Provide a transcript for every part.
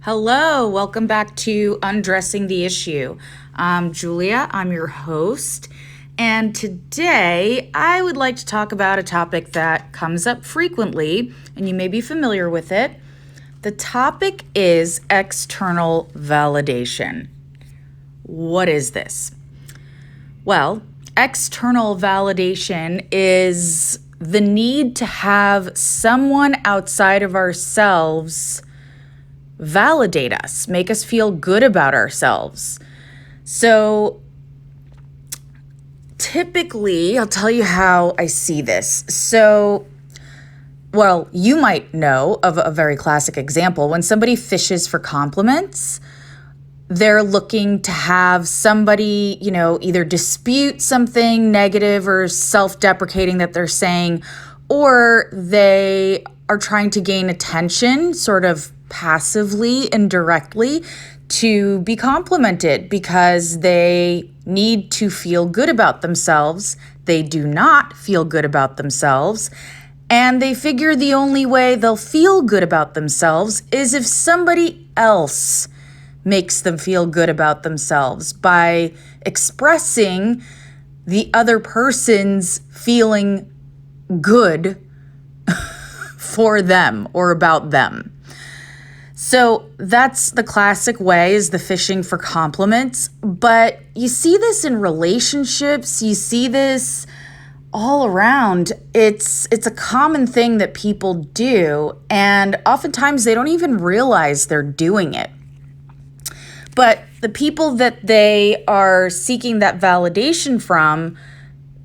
Hello, welcome back to Undressing the Issue. I'm Julia, I'm your host, and today I would like to talk about a topic that comes up frequently, and you may be familiar with it. The topic is external validation. What is this? Well, external validation is the need to have someone outside of ourselves validate us, make us feel good about ourselves. So typically, I'll tell you how I see this. You might know of a very classic example. When somebody fishes for compliments, they're looking to have somebody, either dispute something negative or self-deprecating that they're saying, or they are trying to gain attention, sort of passively and directly, to be complimented because they need to feel good about themselves. They do not feel good about themselves. And they figure the only way they'll feel good about themselves is if somebody else makes them feel good about themselves by expressing the other person's feeling good for them or about them. So that's the classic way, is the fishing for compliments. But you see this in relationships. You see this all around. It's a common thing that people do, and oftentimes they don't even realize they're doing it. But the people that they are seeking that validation from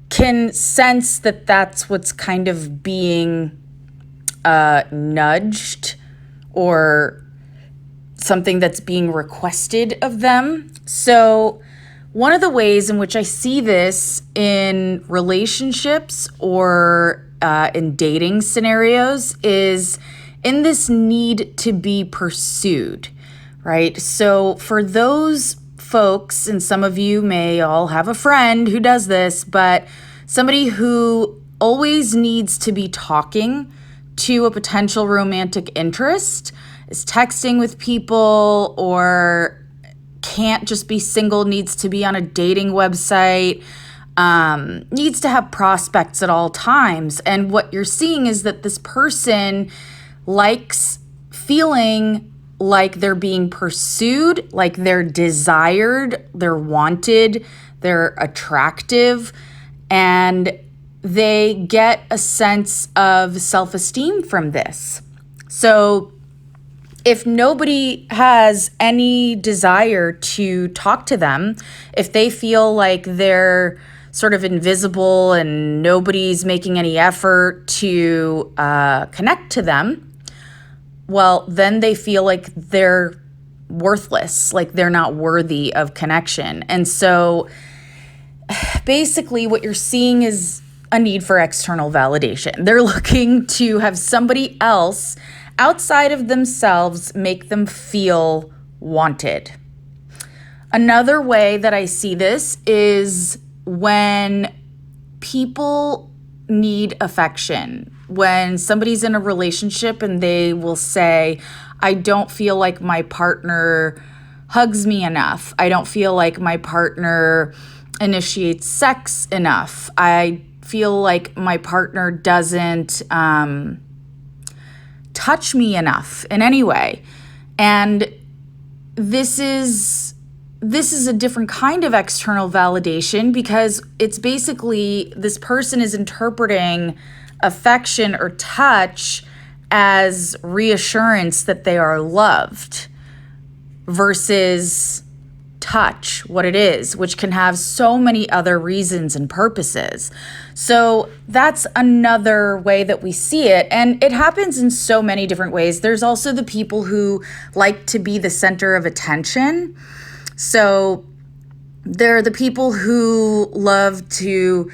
can sense that that's what's kind of being nudged, or something that's being requested of them. So one of the ways in which I see this in relationships or in dating scenarios is in this need to be pursued, right? So for those folks, and some of you may all have a friend who does this, but somebody who always needs to be talking to a potential romantic interest, is texting with people, or can't just be single, needs to be on a dating website, needs to have prospects at all times. And what you're seeing is that this person likes feeling like they're being pursued, like they're desired, they're wanted, they're attractive, and they get a sense of self-esteem from this. So if nobody has any desire to talk to them, if they feel like they're sort of invisible and nobody's making any effort to connect to them, well, then they feel like they're worthless, like they're not worthy of connection. And so basically what you're seeing is a need for external validation. They're looking to have somebody else outside of themselves make them feel wanted. Another way that I see this is when people need affection. When somebody's in a relationship and they will say, I don't feel like my partner hugs me enough. I don't feel like my partner initiates sex enough. I feel like my partner doesn't touch me enough in any way. And this is a different kind of external validation, because it's basically this person is interpreting affection or touch as reassurance that they are loved, versus touch, what it is, which can have so many other reasons and purposes. So that's another way that we see it. And it happens in so many different ways. There's also the people who like to be the center of attention. So they're the people who love to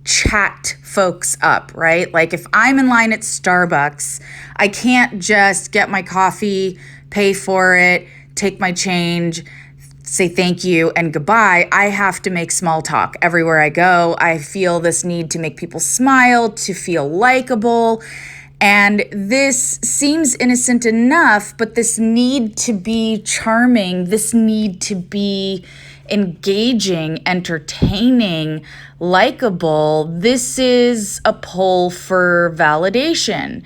chat folks up, right? Like if I'm in line at Starbucks, I can't just get my coffee, pay for it, take my change, say thank you and goodbye. I have to make small talk everywhere I go. I feel this need to make people smile, to feel likable. And this seems innocent enough, but this need to be charming, this need to be engaging, entertaining, likable, this is a pull for validation.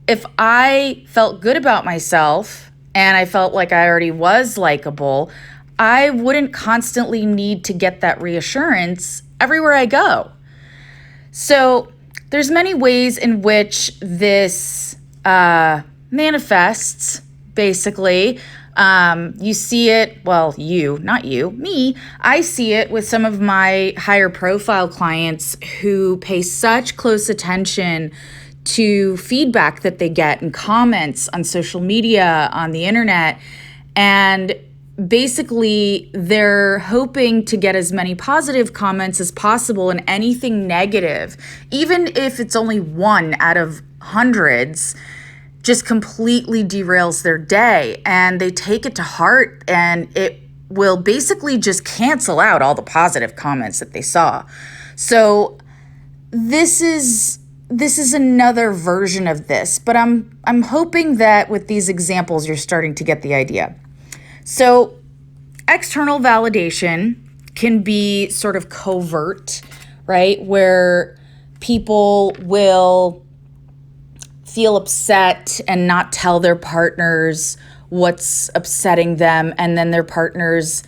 If I felt good about myself and I felt like I already was likable, I wouldn't constantly need to get that reassurance everywhere I go. So there's many ways in which this manifests, basically. You see it, well, you, not you, me. I see it with some of my higher profile clients who pay such close attention to feedback that they get and comments on social media, on the internet. And basically, they're hoping to get as many positive comments as possible, and anything negative, even if it's only one out of hundreds, just completely derails their day. And they take it to heart, and it will basically just cancel out all the positive comments that they saw. So this is another version of this, but I'm hoping that with these examples, you're starting to get the idea. So external validation can be sort of covert, right? Where people will feel upset and not tell their partners what's upsetting them, and then their partners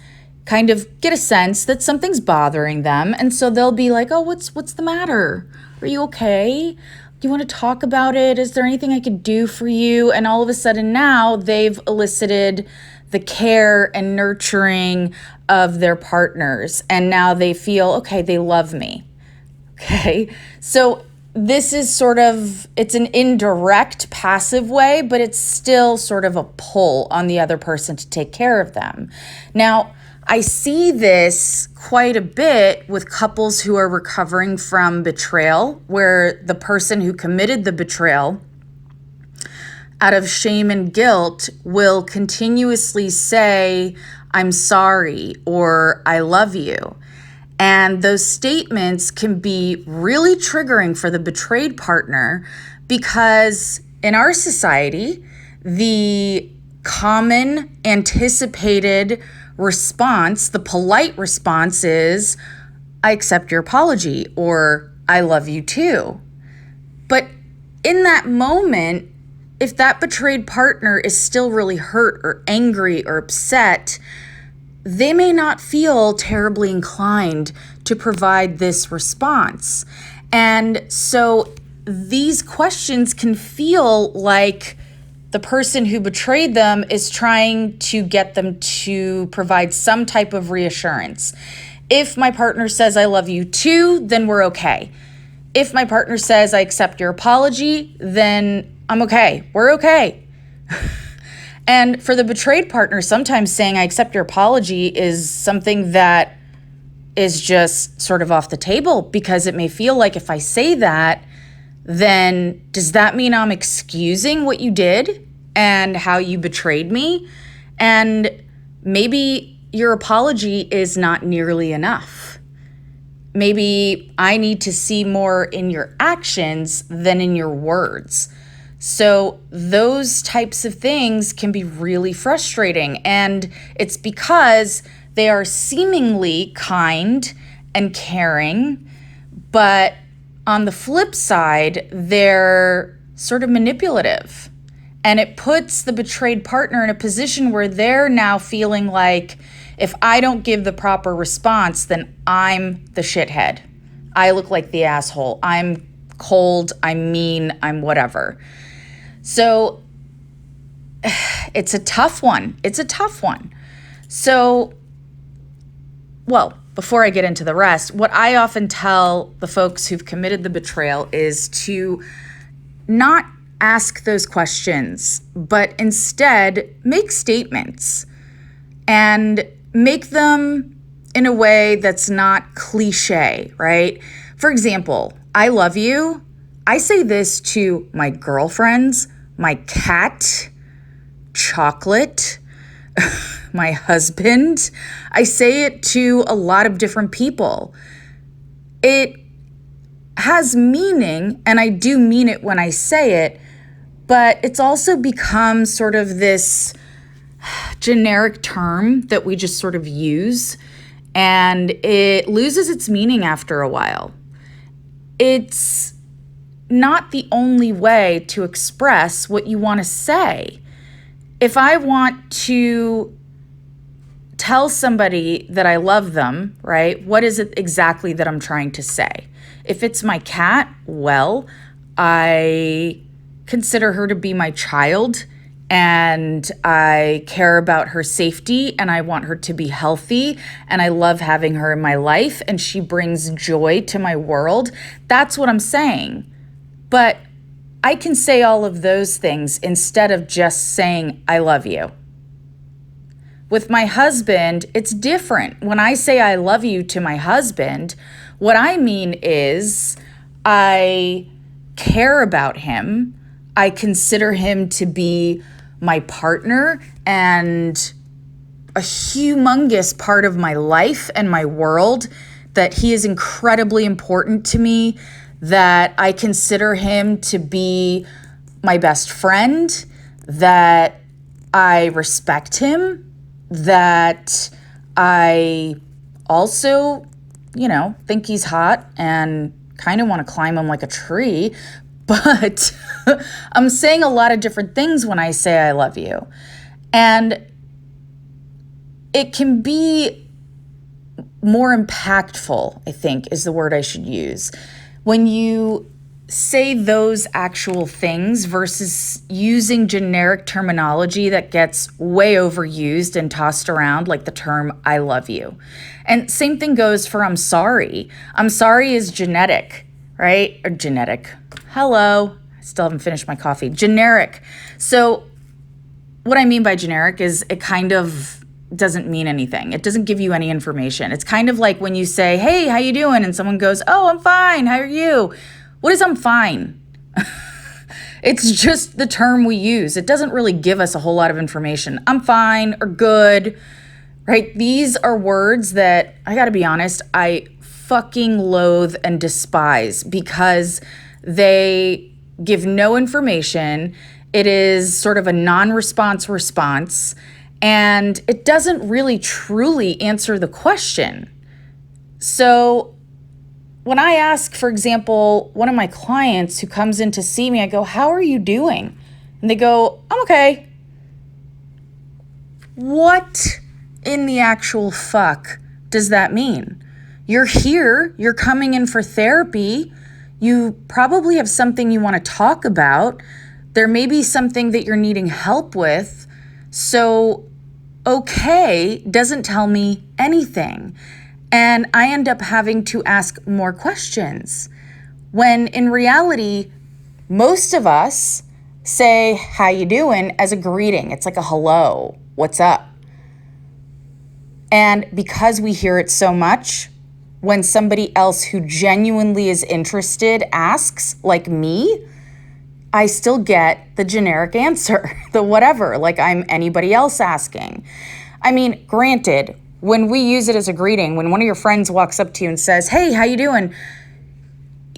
kind of get a sense that something's bothering them, and so they'll be like, "Oh, what's the matter? Are you okay? Do you want to talk about it? Is there anything I could do for you?" And all of a sudden now they've elicited the care and nurturing of their partners, and now they feel, okay, they love me. Okay, so this is sort of, it's an indirect passive way, but it's still sort of a pull on the other person to take care of them. Now, I see this quite a bit with couples who are recovering from betrayal, where the person who committed the betrayal, out of shame and guilt, will continuously say, "I'm sorry," or "I love you." And those statements can be really triggering for the betrayed partner, because in our society, the common anticipated response, the polite response, is, "I accept your apology," or "I love you too." But in that moment, if that betrayed partner is still really hurt or angry or upset, they may not feel terribly inclined to provide this response. And so these questions can feel like the person who betrayed them is trying to get them to provide some type of reassurance. If my partner says, "I love you too," then we're okay. If my partner says, "I accept your apology," then I'm okay. We're okay. And for the betrayed partner, sometimes saying, "I accept your apology," is something that is just sort of off the table, because it may feel like, if I say that, then does that mean I'm excusing what you did and how you betrayed me? And maybe your apology is not nearly enough. Maybe I need to see more in your actions than in your words. So those types of things can be really frustrating, and it's because they are seemingly kind and caring, but on the flip side, they're sort of manipulative. And it puts the betrayed partner in a position where they're now feeling like, if I don't give the proper response, then I'm the shithead. I look like the asshole. I'm cold, I'm mean, I'm whatever. So it's a tough one. It's a tough one. So, well, before I get into the rest, what I often tell the folks who've committed the betrayal is to not ask those questions, but instead make statements, and make them in a way that's not cliche, right? For example, "I love you." I say this to my girlfriends, my cat, chocolate, my husband. I say it to a lot of different people. It has meaning, and I do mean it when I say it, but it's also become sort of this generic term that we just sort of use, and it loses its meaning after a while. It's not the only way to express what you want to say. If I want to tell somebody that I love them, right, what is it exactly that I'm trying to say? If it's my cat, well, I consider her to be my child, and I care about her safety, and I want her to be healthy, and I love having her in my life, and she brings joy to my world. That's what I'm saying. But I can say all of those things instead of just saying, I love you. With my husband, it's different. When I say I love you to my husband, what I mean is I care about him. I consider him to be my partner and a humongous part of my life and my world, that he is incredibly important to me, that I consider him to be my best friend, that I respect him, that I also, think he's hot and kind of want to climb him like a tree. But I'm saying a lot of different things when I say I love you. And it can be more impactful, I think, is the word I should use, when you say those actual things versus using generic terminology that gets way overused and tossed around, like the term I love you. And same thing goes for I'm sorry. I'm sorry is genetic, right? Or genetic. Hello. I still haven't finished my coffee. Generic. So what I mean by generic is it kind of doesn't mean anything. It doesn't give you any information. It's kind of like when you say, hey, how you doing? And someone goes, oh, I'm fine. How are you? What is I'm fine? It's just the term we use. It doesn't really give us a whole lot of information. I'm fine or good, right? These are words that, I gotta be honest, I fucking loathe and despise because they give no information. It is sort of a non-response response, and it doesn't really truly answer the question. So when I ask, for example, one of my clients who comes in to see me, I go, how are you doing? And they go, I'm okay. What in the actual fuck does that mean? You're here, you're coming in for therapy, you probably have something you want to talk about, there may be something that you're needing help with, so okay doesn't tell me anything. And I end up having to ask more questions, when in reality, most of us say, how you doing, as a greeting. It's like a hello, what's up? And because we hear it so much, when somebody else who genuinely is interested asks, like me, I still get the generic answer, the whatever, like I'm anybody else asking. I mean, granted, when we use it as a greeting, when one of your friends walks up to you and says, hey, how you doing?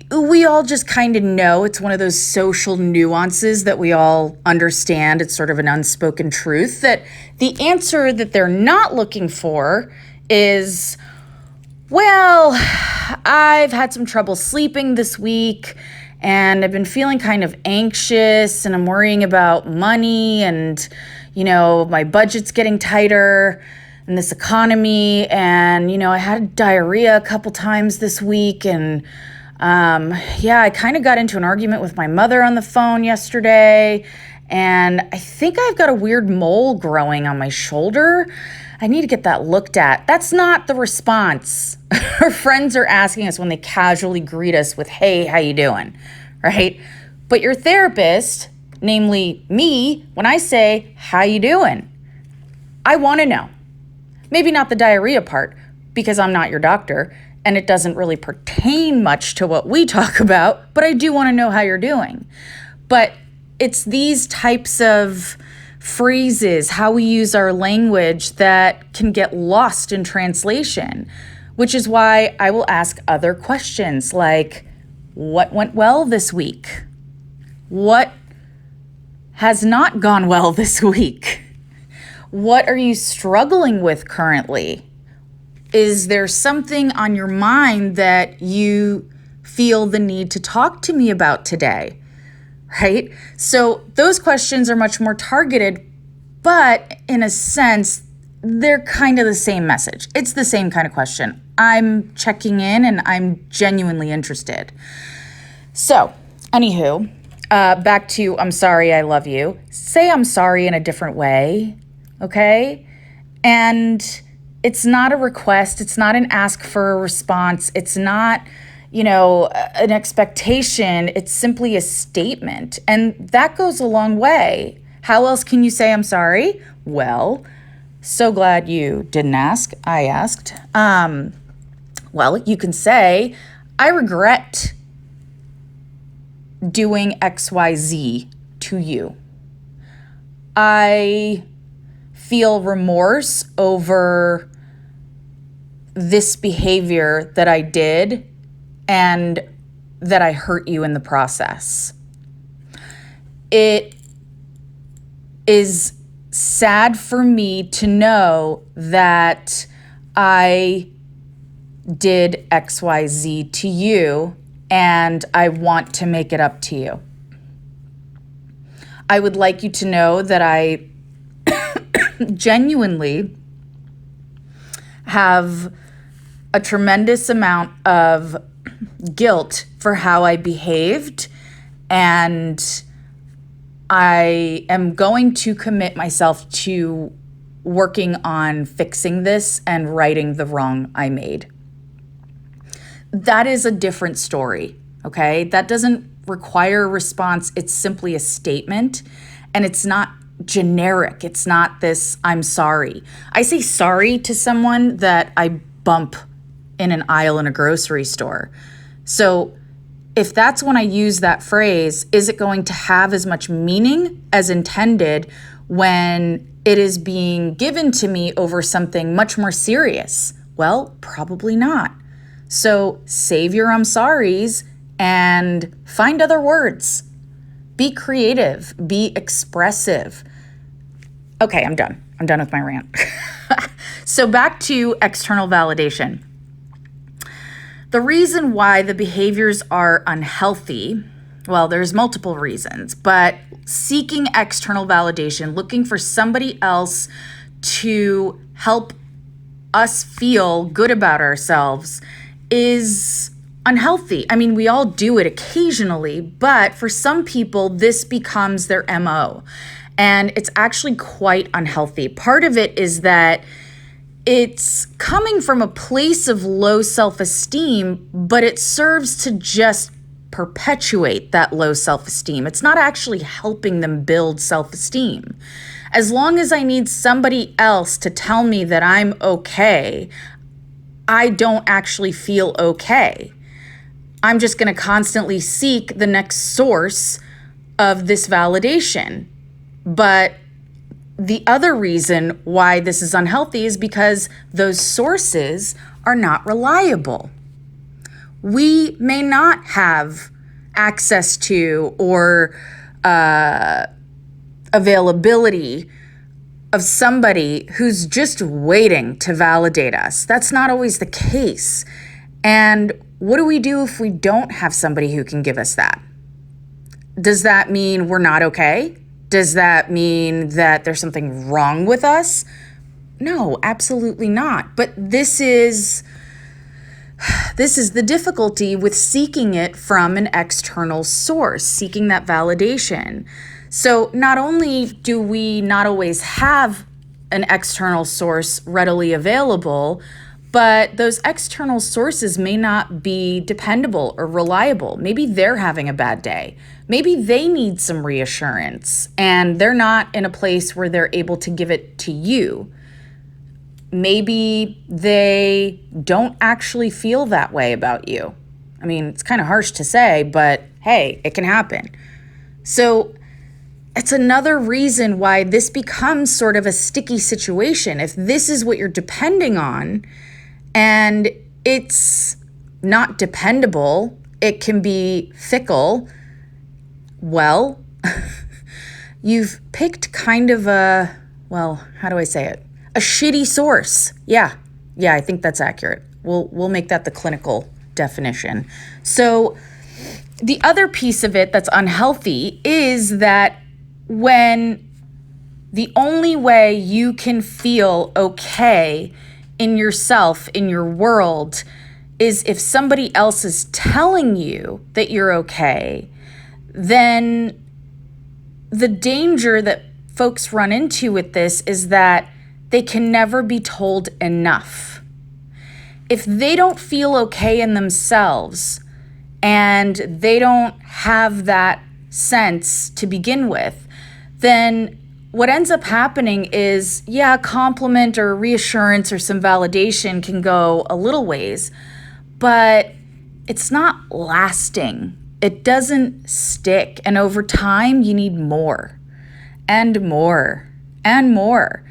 We all just kind of know. It's one of those social nuances that we all understand. It's sort of an unspoken truth that the answer that they're not looking for is, well, I've had some trouble sleeping this week, and I've been feeling kind of anxious, and I'm worrying about money, and, my budget's getting tighter in this economy, and, I had diarrhea a couple times this week, and I kind of got into an argument with my mother on the phone yesterday, and I think I've got a weird mole growing on my shoulder. I need to get that looked at. That's not the response our friends are asking us when they casually greet us with, hey, how you doing, right? But your therapist, namely me, when I say, how you doing? I want to know. Maybe not the diarrhea part, because I'm not your doctor, and it doesn't really pertain much to what we talk about, but I do want to know how you're doing. But it's these types of phrases, how we use our language, that can get lost in translation, which is why I will ask other questions like, What went well this week? What has not gone well this week? What are you struggling with currently? Is there something on your mind that you feel the need to talk to me about today? Right? So those questions are much more targeted, but in a sense, they're kind of the same message. It's the same kind of question. I'm checking in and I'm genuinely interested. So, anywho, back to I'm sorry, I love you. Say I'm sorry in a different way, okay? And it's not a request. It's not an ask for a response. It's not, an expectation. It's simply a statement. And that goes a long way. How else can you say I'm sorry? Well, so glad you didn't ask. I asked. Well, you can say, I regret doing XYZ to you. I feel remorse over this behavior that I did and that I hurt you in the process. It is sad for me to know that I did XYZ to you and I want to make it up to you. I would like you to know that I genuinely have a tremendous amount of guilt for how I behaved, and I am going to commit myself to working on fixing this and righting the wrong I made. That is a different story, okay? That doesn't require a response. It's simply a statement, and it's not generic. It's not this, I'm sorry. I say sorry to someone that I bump in an aisle in a grocery store. So if that's when I use that phrase, is it going to have as much meaning as intended when it is being given to me over something much more serious? Well, probably not. So save your I'm sorries and find other words. Be creative, be expressive. Okay, I'm done. I'm done with my rant. So back to external validation. The reason why the behaviors are unhealthy, well, there's multiple reasons, but seeking external validation, looking for somebody else to help us feel good about ourselves is unhealthy. I mean, we all do it occasionally, but for some people, this becomes their MO. And it's actually quite unhealthy. Part of it is that it's coming from a place of low self-esteem, but it serves to just perpetuate that low self-esteem. It's not actually helping them build self-esteem. As long as I need somebody else to tell me that I'm okay, I don't actually feel okay. I'm just going to constantly seek the next source of this validation. But the other reason why this is unhealthy is because those sources are not reliable. We may not have access to or availability of somebody who's just waiting to validate us. That's not always the case. And what do we do if we don't have somebody who can give us that? Does that mean we're not okay? Does that mean that there's something wrong with us? No, absolutely not. But this is the difficulty with seeking it from an external source, seeking that validation. So not only do we not always have an external source readily available, but those external sources may not be dependable or reliable. Maybe they're having a bad day. Maybe they need some reassurance and they're not in a place where they're able to give it to you. Maybe they don't actually feel that way about you. I mean, it's kind of harsh to say, but hey, it can happen. So it's another reason why this becomes sort of a sticky situation. If this is what you're depending on and it's not dependable, it can be fickle. Well, you've picked kind of how do I say it? A shitty source. Yeah, I think that's accurate. We'll make that the clinical definition. So the other piece of it that's unhealthy is that when the only way you can feel okay in yourself, in your world, is if somebody else is telling you that you're okay, then the danger that folks run into with this is that they can never be told enough. If they don't feel okay in themselves and they don't have that sense to begin with, then what ends up happening is, a compliment or reassurance or some validation can go a little ways, but it's not lasting. It doesn't stick. And over time, you need more and more and more.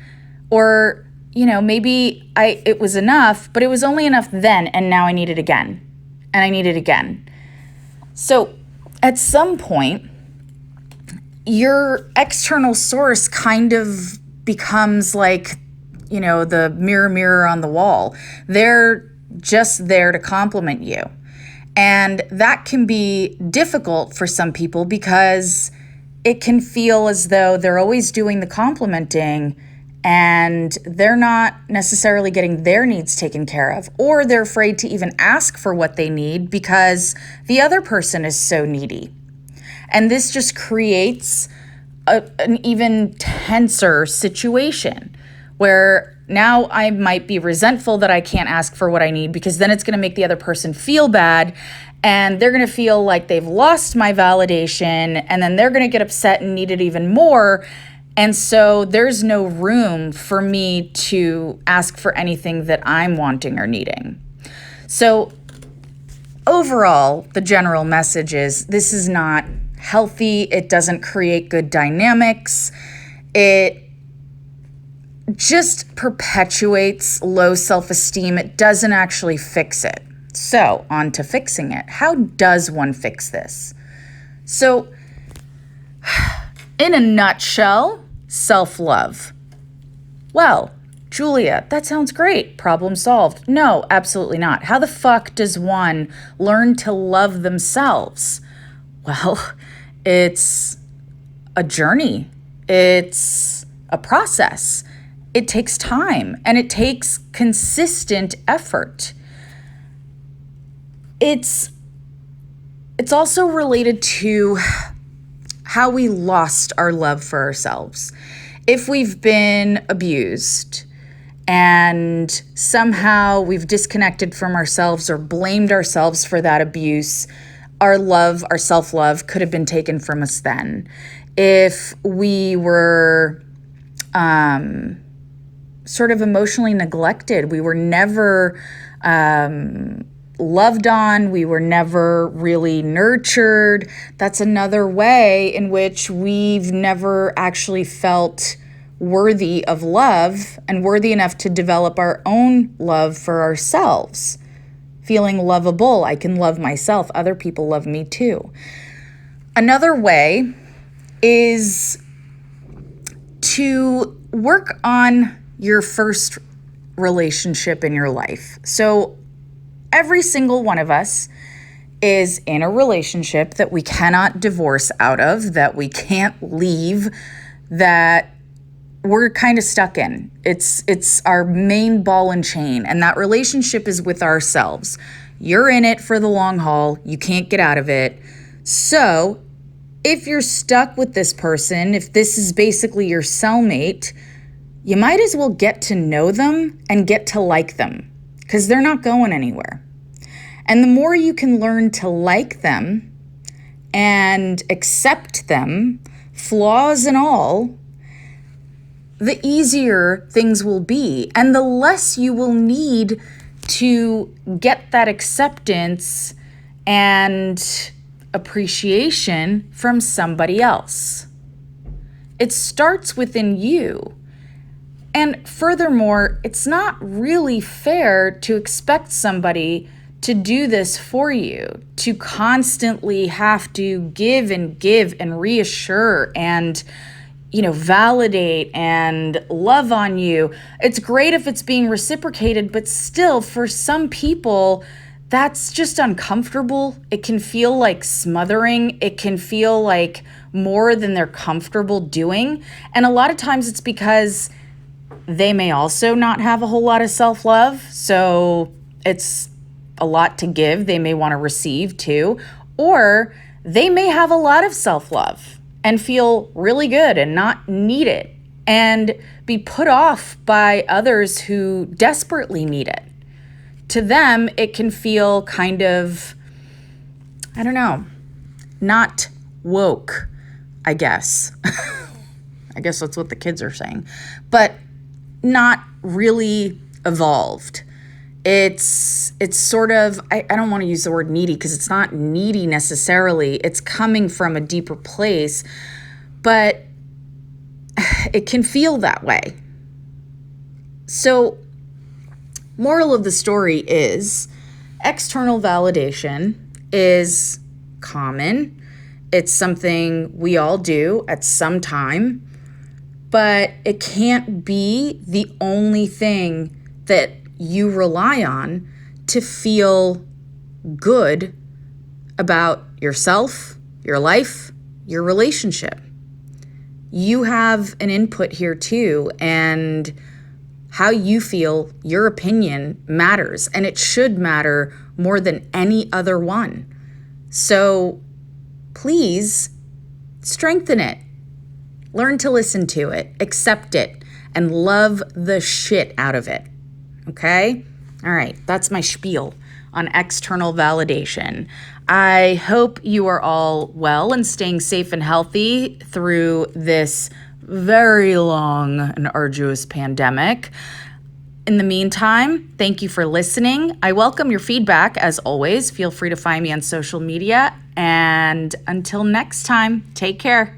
Or, maybe it was enough, but it was only enough then, and now I need it again. And I need it again. So at some point, your external source kind of becomes like, the mirror on the wall. They're just there to compliment you. And that can be difficult for some people because it can feel as though they're always doing the complimenting and they're not necessarily getting their needs taken care of, or they're afraid to even ask for what they need because the other person is so needy. And this just creates an even tenser situation where now I might be resentful that I can't ask for what I need because then it's going to make the other person feel bad and they're going to feel like they've lost my validation and then they're going to get upset and need it even more. And so there's no room for me to ask for anything that I'm wanting or needing. So overall, the general message is this is not healthy. It doesn't create good dynamics. It just perpetuates low self-esteem. It doesn't actually fix it. So on to fixing it. How does one fix this? So in a nutshell, self-love. Well, Julia, that sounds great. Problem solved. No, absolutely not. How the fuck does one learn to love themselves? Well, it's a journey. It's a process. It takes time and it takes consistent effort. It's also related to how we lost our love for ourselves. If we've been abused and somehow we've disconnected from ourselves or blamed ourselves for that abuse, our self-love could have been taken from us then. If we were sort of emotionally neglected, we were never loved on, we were never really nurtured. That's another way in which we've never actually felt worthy of love and worthy enough to develop our own love for ourselves. Feeling lovable, I can love myself, other people love me too. Another way is to work on your first relationship in your life. So every single one of us is in a relationship that we cannot divorce out of, that we can't leave, that we're kind of stuck in. It's our main ball and chain, and that relationship is with ourselves. You're in it for the long haul. You can't get out of it. So if you're stuck with this person, if this is basically your cellmate, you might as well get to know them and get to like them, because they're not going anywhere. And the more you can learn to like them and accept them, flaws and all, the easier things will be. And the less you will need to get that acceptance and appreciation from somebody else. It starts within you. And furthermore, it's not really fair to expect somebody to do this for you, to constantly have to give and reassure and, validate and love on you. It's great if it's being reciprocated, but still, for some people, that's just uncomfortable. It can feel like smothering. It can feel like more than they're comfortable doing. And a lot of times it's because they may also not have a whole lot of self-love. So it's a lot to give. They may want to receive too. Or they may have a lot of self-love and feel really good and not need it and be put off by others who desperately need it. To them, it can feel kind of, not woke, I guess. I guess that's what the kids are saying, but not really evolved. It's sort of, I don't want to use the word needy because it's not needy necessarily. It's coming from a deeper place, but it can feel that way. So, moral of the story is external validation is common. It's something we all do at some time, but it can't be the only thing that you rely on to feel good about yourself, your life, your relationship. You have an input here too, and how you feel, your opinion matters, and it should matter more than any other one. So please strengthen it. Learn to listen to it, accept it, and love the shit out of it. Okay? All right, that's my spiel on external validation. I hope you are all well and staying safe and healthy through this very long and arduous pandemic. In the meantime, thank you for listening. I welcome your feedback as always. Feel free to find me on social media. And until next time, take care.